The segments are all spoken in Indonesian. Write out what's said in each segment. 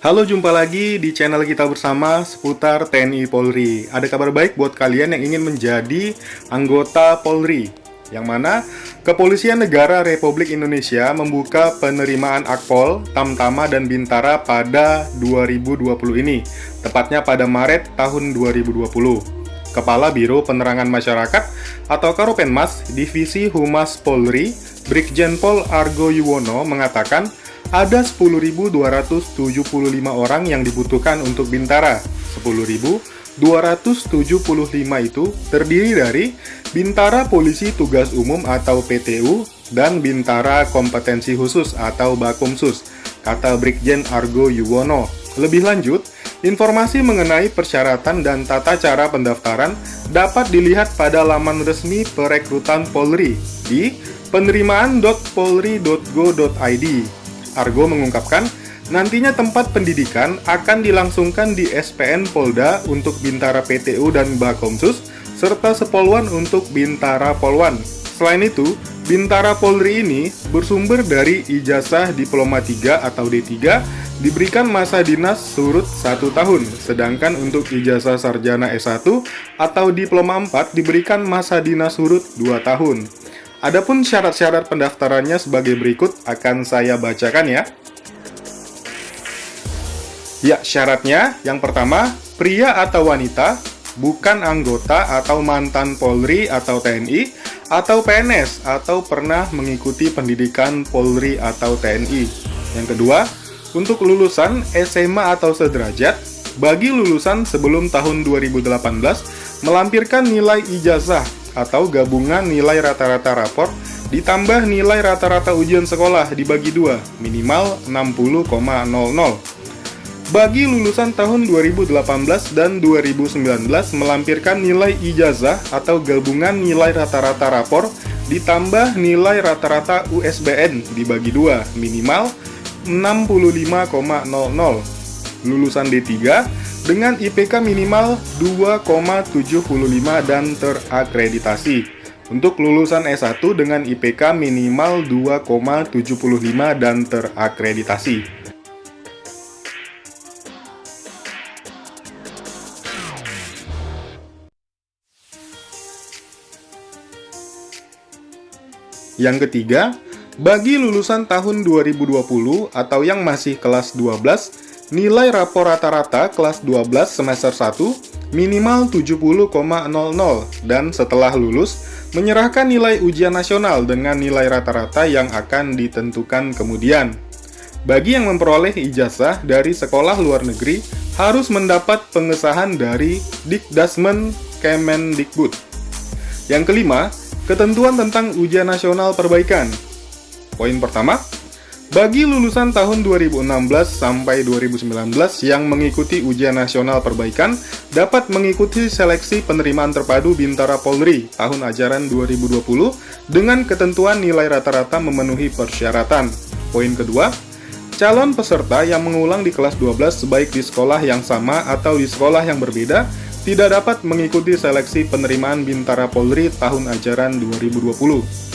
Halo, jumpa lagi di channel kita bersama seputar TNI Polri. Ada kabar baik buat kalian yang ingin menjadi anggota Polri, yang mana Kepolisian Negara Republik Indonesia membuka penerimaan Akpol, Tamtama, dan Bintara pada 2020 ini, tepatnya pada Maret tahun 2020. Kepala Biro Penerangan Masyarakat atau Karopenmas, Divisi Humas Polri, Brigjen Pol Argo Yuwono mengatakan ada 10.275 orang yang dibutuhkan untuk Bintara. 10.275 itu terdiri dari Bintara Polisi Tugas Umum atau PTU dan Bintara Kompetensi Khusus atau Bakomsus, kata Brigjen Argo Yuwono. Lebih lanjut, informasi mengenai persyaratan dan tata cara pendaftaran dapat dilihat pada laman resmi perekrutan Polri di penerimaan.polri.go.id. Argo mengungkapkan, nantinya tempat pendidikan akan dilangsungkan di SPN Polda untuk Bintara PTU dan Bakomsus, serta Sepolwan untuk Bintara Polwan. Selain itu, Bintara Polri ini bersumber dari ijazah Diploma 3 atau D3, diberikan masa dinas surut 1 tahun, sedangkan untuk ijazah Sarjana S1 atau Diploma 4 diberikan masa dinas surut 2 tahun. Adapun syarat-syarat pendaftarannya sebagai berikut akan saya bacakan ya. Ya, syaratnya yang pertama, pria atau wanita, bukan anggota atau mantan Polri atau TNI, atau PNS, atau pernah mengikuti pendidikan Polri atau TNI. Yang kedua, untuk lulusan SMA atau sederajat, bagi lulusan sebelum tahun 2018, melampirkan nilai ijazah atau gabungan nilai rata-rata rapor ditambah nilai rata-rata ujian sekolah dibagi 2, minimal 60,00. Bagi lulusan tahun 2018 dan 2019 melampirkan nilai ijazah atau gabungan nilai rata-rata rapor ditambah nilai rata-rata USBN dibagi 2, minimal 65,00. Lulusan D3 dengan IPK minimal 2,75 dan terakreditasi. Untuk lulusan S1 dengan IPK minimal 2,75 dan terakreditasi. Yang ketiga, bagi lulusan tahun 2020 atau yang masih kelas 12, nilai rapor rata-rata kelas 12 semester 1 minimal 70,00 dan setelah lulus menyerahkan nilai ujian nasional dengan nilai rata-rata yang akan ditentukan kemudian. Bagi yang memperoleh ijazah dari sekolah luar negeri harus mendapat pengesahan dari Dikdasmen Kemendikbud. Yang kelima, ketentuan tentang ujian nasional perbaikan. Poin pertama, bagi lulusan tahun 2016 sampai 2019 yang mengikuti ujian nasional perbaikan dapat mengikuti seleksi penerimaan terpadu Bintara Polri tahun ajaran 2020 dengan ketentuan nilai rata-rata memenuhi persyaratan. Poin kedua, calon peserta yang mengulang di kelas 12 baik di sekolah yang sama atau di sekolah yang berbeda tidak dapat mengikuti seleksi penerimaan Bintara Polri tahun ajaran 2020.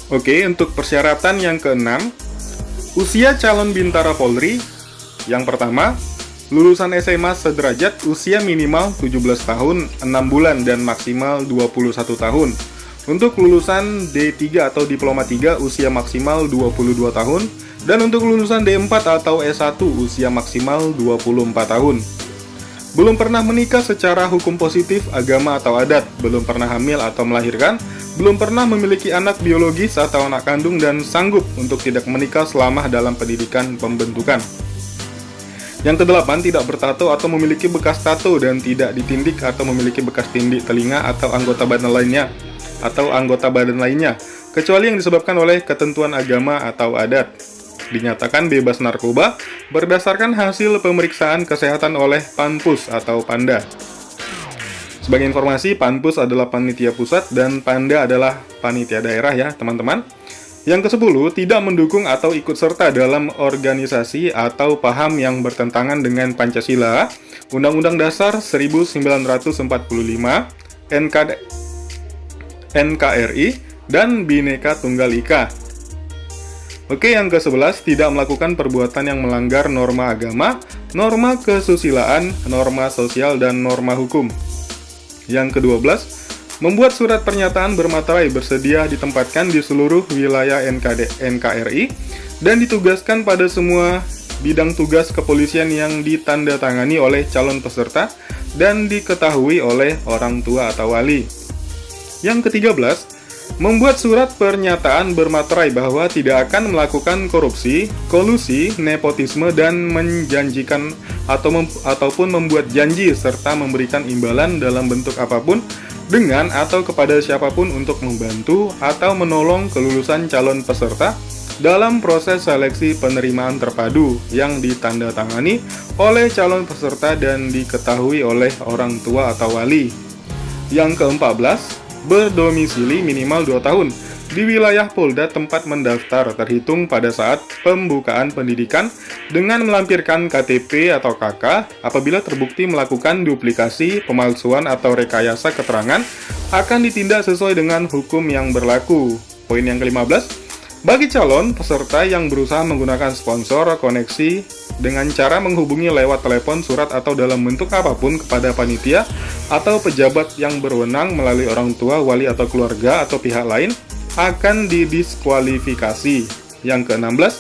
Oke, untuk persyaratan yang keenam, usia calon Bintara Polri. Yang pertama, lulusan SMA sederajat usia minimal 17 tahun, 6 bulan, dan maksimal 21 tahun. Untuk lulusan D3 atau Diploma 3 usia maksimal 22 tahun, dan untuk lulusan D4 atau S1 usia maksimal 24 tahun. Belum pernah menikah secara hukum positif, agama atau adat, belum pernah hamil atau melahirkan, belum pernah memiliki anak biologis atau anak kandung, dan sanggup untuk tidak menikah selama dalam pendidikan pembentukan. Yang kedelapan, tidak bertato atau memiliki bekas tato dan tidak ditindik atau memiliki bekas tindik telinga atau anggota badan lainnya. kecuali yang disebabkan oleh ketentuan agama atau adat. Dinyatakan bebas narkoba berdasarkan hasil pemeriksaan kesehatan oleh Panpus atau Panda. Sebagai informasi, Panpus adalah panitia pusat dan Panda adalah panitia daerah ya teman-teman. Yang ke-10, tidak mendukung atau ikut serta dalam organisasi atau paham yang bertentangan dengan Pancasila, Undang-Undang Dasar 1945, NKRI, dan Bhinneka Tunggal Ika. Oke, yang ke-11, tidak melakukan perbuatan yang melanggar norma agama, norma kesusilaan, norma sosial, dan norma hukum. Yang ke-12, membuat surat pernyataan bermaterai bersedia ditempatkan di seluruh wilayah NKRI dan ditugaskan pada semua bidang tugas kepolisian yang ditandatangani oleh calon peserta dan diketahui oleh orang tua atau wali. Yang ke-13, membuat surat pernyataan bermaterai bahwa tidak akan melakukan korupsi, kolusi, nepotisme, dan menjanjikan ataupun membuat janji serta memberikan imbalan dalam bentuk apapun dengan atau kepada siapapun untuk membantu atau menolong kelulusan calon peserta dalam proses seleksi penerimaan terpadu yang ditandatangani oleh calon peserta dan diketahui oleh orang tua atau wali. Yang ke-14, berdomisili minimal 2 tahun di wilayah Polda tempat mendaftar terhitung pada saat pembukaan pendidikan dengan melampirkan KTP atau KK apabila terbukti melakukan duplikasi, pemalsuan, atau rekayasa keterangan akan ditindak sesuai dengan hukum yang berlaku. Poin yang ke-15, bagi calon peserta yang berusaha menggunakan sponsor koneksi dengan cara menghubungi lewat telepon, surat, atau dalam bentuk apapun kepada panitia atau pejabat yang berwenang melalui orang tua, wali, atau keluarga atau pihak lain akan didiskualifikasi. Yang ke-16,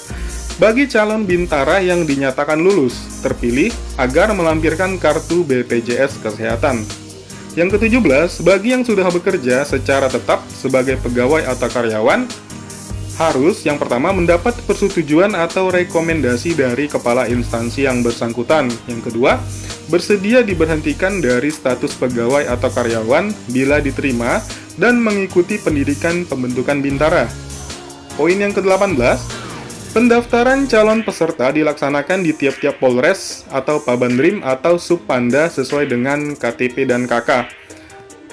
bagi calon bintara yang dinyatakan lulus, terpilih agar melampirkan kartu BPJS Kesehatan. Yang ke-17, bagi yang sudah bekerja secara tetap sebagai pegawai atau karyawan, harus yang pertama mendapat persetujuan atau rekomendasi dari kepala instansi yang bersangkutan. Yang kedua, bersedia diberhentikan dari status pegawai atau karyawan bila diterima dan mengikuti pendidikan pembentukan bintara. Poin yang ke-18, pendaftaran calon peserta dilaksanakan di tiap-tiap Polres atau Pabandrim atau Subpanda sesuai dengan KTP dan KK.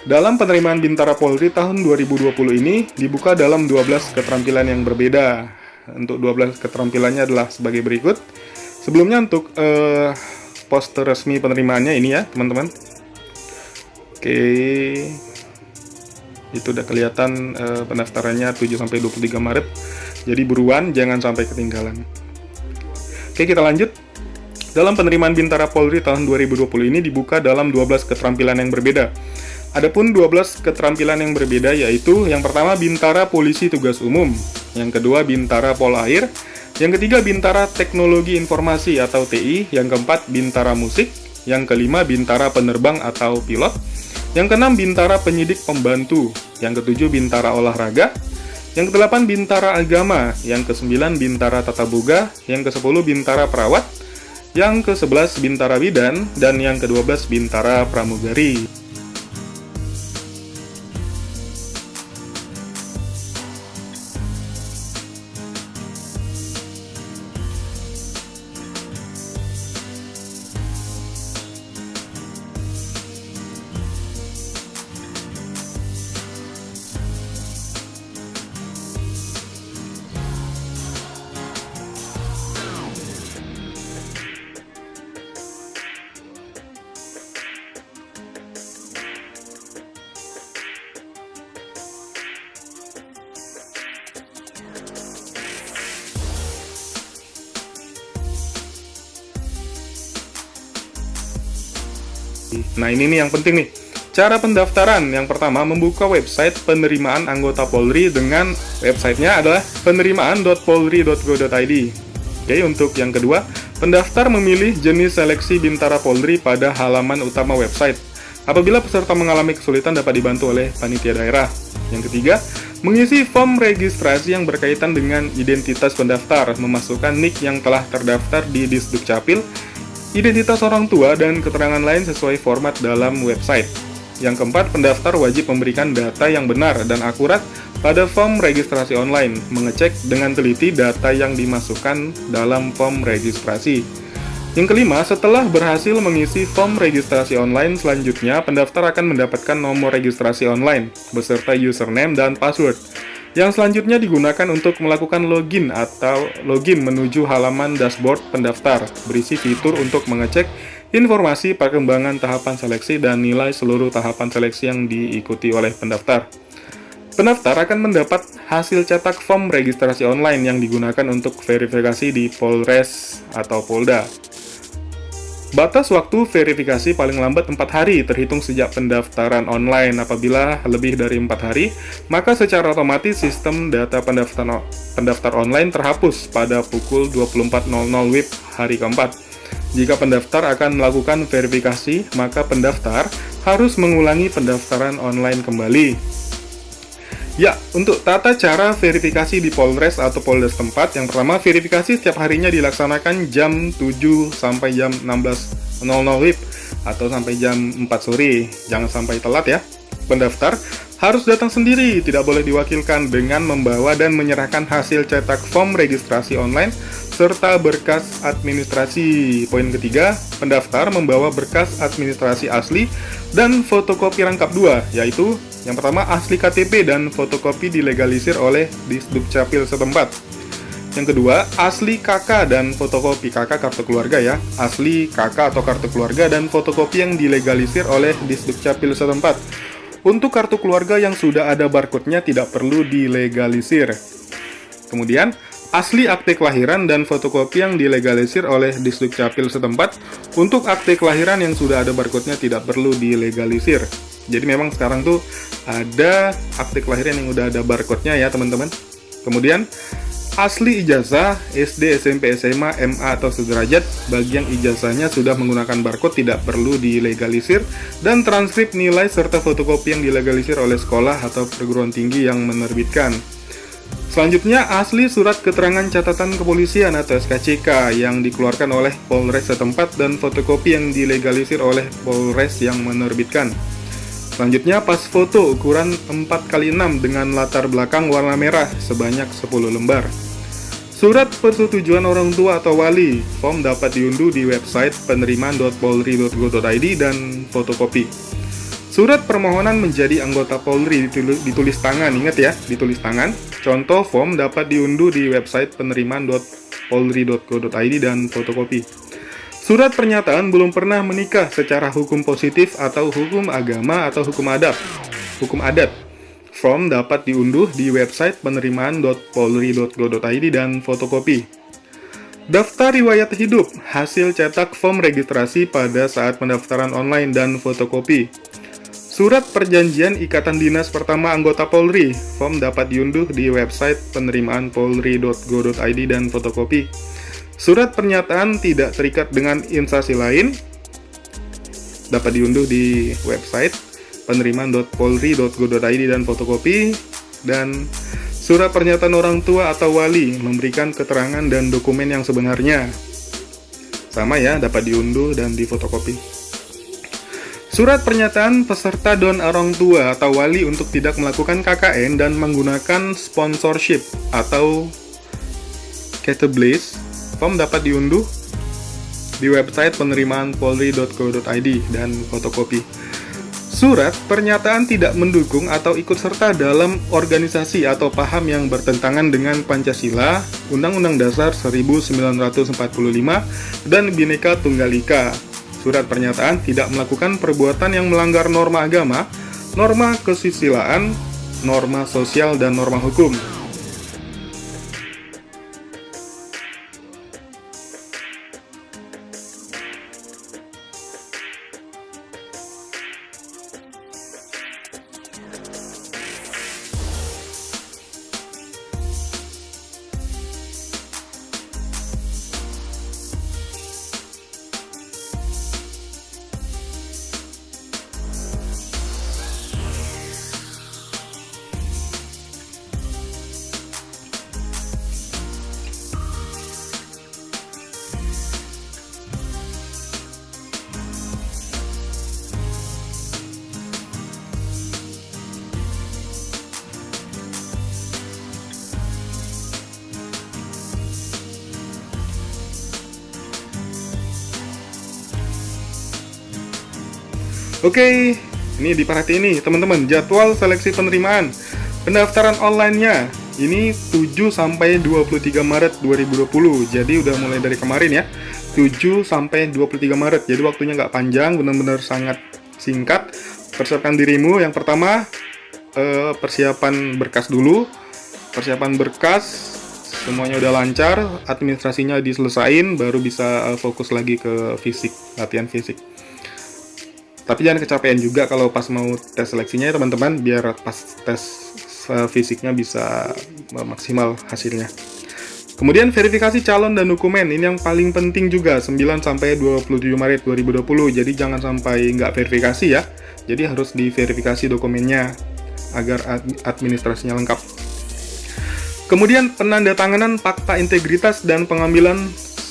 Dalam penerimaan Bintara Polri tahun 2020 ini dibuka dalam 12 keterampilan yang berbeda. Untuk 12 keterampilannya adalah sebagai berikut. Sebelumnya untuk poster resmi penerimaannya ini ya, teman-teman. Oke. Itu udah kelihatan pendaftarannya 7-23 Maret. Jadi buruan, jangan sampai ketinggalan. Oke, kita lanjut. Dalam penerimaan Bintara Polri tahun 2020 ini dibuka dalam 12 keterampilan yang berbeda. Adapun 12 keterampilan yang berbeda yaitu yang pertama Bintara Polisi Tugas Umum, yang kedua Bintara Polair, yang ketiga Bintara Teknologi Informasi atau TI, yang keempat Bintara Musik, yang kelima Bintara Penerbang atau Pilot, yang keenam Bintara Penyidik Pembantu, yang ketujuh Bintara Olahraga, yang kedelapan Bintara Agama, yang kesembilan Bintara Tata Boga, yang ke-10 Bintara Perawat, yang ke-11 Bintara Bidan, dan yang ke-12 Bintara Pramugari. Nah ini nih yang penting nih. Cara pendaftaran yang pertama membuka website penerimaan anggota Polri dengan websitenya adalah penerimaan.polri.go.id. Oke, untuk yang kedua, pendaftar memilih jenis seleksi Bintara Polri pada halaman utama website. Apabila peserta mengalami kesulitan dapat dibantu oleh panitia daerah. Yang ketiga, mengisi form registrasi yang berkaitan dengan identitas pendaftar, memasukkan NIK yang telah terdaftar di Disdukcapil, identitas orang tua, dan keterangan lain sesuai format dalam website. Yang keempat, pendaftar wajib memberikan data yang benar dan akurat pada form registrasi online, mengecek dengan teliti data yang dimasukkan dalam form registrasi. Yang kelima, setelah berhasil mengisi form registrasi online, selanjutnya pendaftar akan mendapatkan nomor registrasi online beserta username dan password yang selanjutnya digunakan untuk melakukan login atau login menuju halaman dashboard pendaftar, berisi fitur untuk mengecek informasi perkembangan tahapan seleksi dan nilai seluruh tahapan seleksi yang diikuti oleh pendaftar. Pendaftar akan mendapat hasil cetak form registrasi online yang digunakan untuk verifikasi di Polres atau Polda. Batas waktu verifikasi paling lambat 4 hari terhitung sejak pendaftaran online. Apabila lebih dari 4 hari, maka secara otomatis sistem data pendaftar online terhapus pada pukul 24.00 WIB hari keempat. Jika pendaftar akan melakukan verifikasi, maka pendaftar harus mengulangi pendaftaran online kembali. Ya, untuk tata cara verifikasi di Polres atau Polda setempat, yang pertama, verifikasi setiap harinya dilaksanakan jam 7 sampai jam 16.00 WIB atau sampai jam 4 sore. Jangan sampai telat ya. Pendaftar harus datang sendiri, tidak boleh diwakilkan dengan membawa dan menyerahkan hasil cetak form registrasi online serta berkas administrasi. Poin ketiga, pendaftar membawa berkas administrasi asli dan fotokopi rangkap 2, yaitu yang pertama, asli KTP dan fotokopi dilegalisir oleh Disdukcapil setempat. Yang kedua, asli KK dan fotokopi KK kartu keluarga ya. Asli KK atau kartu keluarga dan fotokopi yang dilegalisir oleh Disdukcapil setempat. Untuk kartu keluarga yang sudah ada barcode-nya tidak perlu dilegalisir. Kemudian, asli akte kelahiran dan fotokopi yang dilegalisir oleh Disdukcapil setempat. Untuk akte kelahiran yang sudah ada barcode-nya tidak perlu dilegalisir. Jadi memang sekarang tuh ada akte kelahiran yang udah ada barcode-nya ya teman-teman. Kemudian asli ijazah SD, SMP, SMA, MA atau sederajat bagi yang ijazahnya sudah menggunakan barcode tidak perlu dilegalisir, dan transkrip nilai serta fotokopi yang dilegalisir oleh sekolah atau perguruan tinggi yang menerbitkan. Selanjutnya, asli surat keterangan catatan kepolisian atau SKCK yang dikeluarkan oleh Polres setempat dan fotokopi yang dilegalisir oleh Polres yang menerbitkan. Selanjutnya, pas foto ukuran 4x6 dengan latar belakang warna merah sebanyak 10 lembar. Surat persetujuan orang tua atau wali, form dapat diunduh di website penerimaan.polri.go.id dan fotokopi. Surat permohonan menjadi anggota Polri ditulis tangan, ingat ya, ditulis tangan. Contoh form dapat diunduh di website penerimaan.polri.go.id dan fotokopi. Surat pernyataan belum pernah menikah secara hukum positif atau hukum agama atau hukum adat. Form dapat diunduh di website penerimaan.polri.go.id dan fotokopi. Daftar riwayat hidup, hasil cetak form registrasi pada saat pendaftaran online dan fotokopi. Surat perjanjian ikatan dinas pertama anggota Polri, form dapat diunduh di website penerimaan.polri.go.id dan fotokopi. Surat pernyataan tidak terikat dengan instansi lain dapat diunduh di website penerimaan.polri.go.id dan fotokopi. Dan surat pernyataan orang tua atau wali memberikan keterangan dan dokumen yang sebenarnya sama ya, dapat diunduh dan difotokopi. Surat pernyataan peserta don orang tua atau wali untuk tidak melakukan KKN dan menggunakan sponsorship atau categories, form dapat diunduh di website penerimaan.polri.go.id dan fotokopi. Surat pernyataan tidak mendukung atau ikut serta dalam organisasi atau paham yang bertentangan dengan Pancasila, Undang-Undang Dasar 1945, dan Bhinneka Tunggal Ika. Surat pernyataan tidak melakukan perbuatan yang melanggar norma agama, norma kesusilaan, norma sosial, dan norma hukum. Oke, ini diperhatiin nih teman-teman, jadwal seleksi penerimaan. Pendaftaran online-nya ini 7 sampai 23 Maret 2020. Jadi udah mulai dari kemarin ya. 7 sampai 23 Maret. Jadi waktunya nggak panjang, benar-benar sangat singkat. Persiapkan dirimu. Yang pertama, persiapan berkas dulu. Persiapan berkas semuanya udah lancar, administrasinya diselesain, baru bisa fokus lagi ke fisik, latihan fisik. Tapi jangan kecapean juga kalau pas mau tes seleksinya ya teman-teman, biar pas tes fisiknya bisa maksimal hasilnya. Kemudian verifikasi calon dan dokumen, ini yang paling penting juga, 9 sampai 27 Maret 2020. Jadi jangan sampai nggak verifikasi ya. Jadi harus diverifikasi dokumennya agar administrasinya lengkap. Kemudian penandatanganan fakta integritas dan pengambilan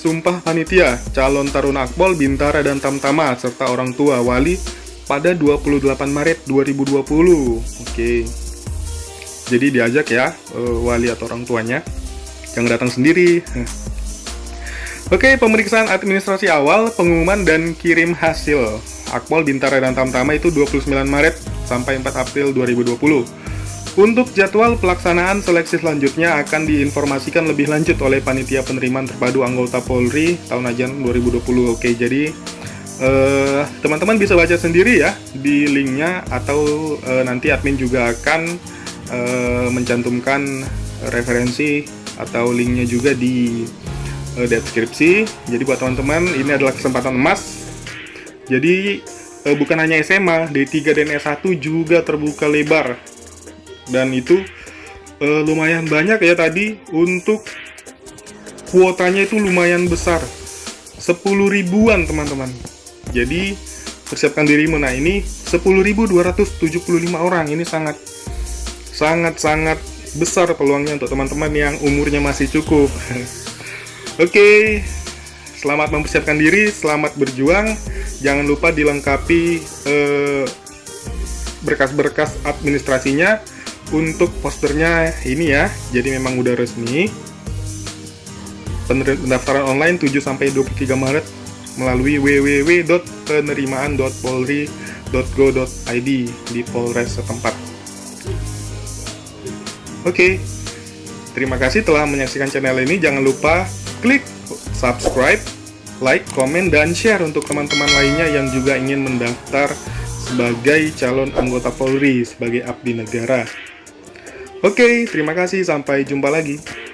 sumpah panitia, calon taruna Akpol, Bintara, dan Tamtama, serta orang tua wali pada 28 Maret 2020. Oke. Jadi diajak ya wali atau orang tuanya, jangan datang sendiri. Oke, pemeriksaan administrasi awal, pengumuman dan kirim hasil Akpol, Bintara, dan Tamtama itu 29 Maret sampai 4 April 2020. Untuk jadwal pelaksanaan seleksi selanjutnya akan diinformasikan lebih lanjut oleh Panitia Penerimaan Terpadu Anggota Polri tahun ajaran 2020. Oke, jadi teman-teman bisa baca sendiri ya di linknya, atau nanti admin juga akan mencantumkan referensi atau linknya juga di deskripsi. Jadi buat teman-teman, ini adalah kesempatan emas. Jadi bukan hanya SMA, D3 dan S1 juga terbuka lebar. Dan itu lumayan banyak ya tadi, untuk kuotanya itu lumayan besar, 10 ribuan teman-teman. Jadi persiapkan dirimu. Nah ini 10.275 orang, ini sangat besar peluangnya untuk teman-teman yang umurnya masih cukup. Oke, selamat mempersiapkan diri, selamat berjuang. Jangan lupa dilengkapi berkas-berkas administrasinya. Untuk posternya ini ya, jadi memang udah resmi. Pendaftaran online 7 sampai 23 Maret melalui www.penerimaan.polri.go.id di Polres setempat. Oke, terima kasih telah menyaksikan channel ini. Jangan lupa klik subscribe, like, komen, dan share untuk teman-teman lainnya yang juga ingin mendaftar sebagai calon anggota Polri, sebagai abdi negara. Oke, terima kasih. Sampai jumpa lagi.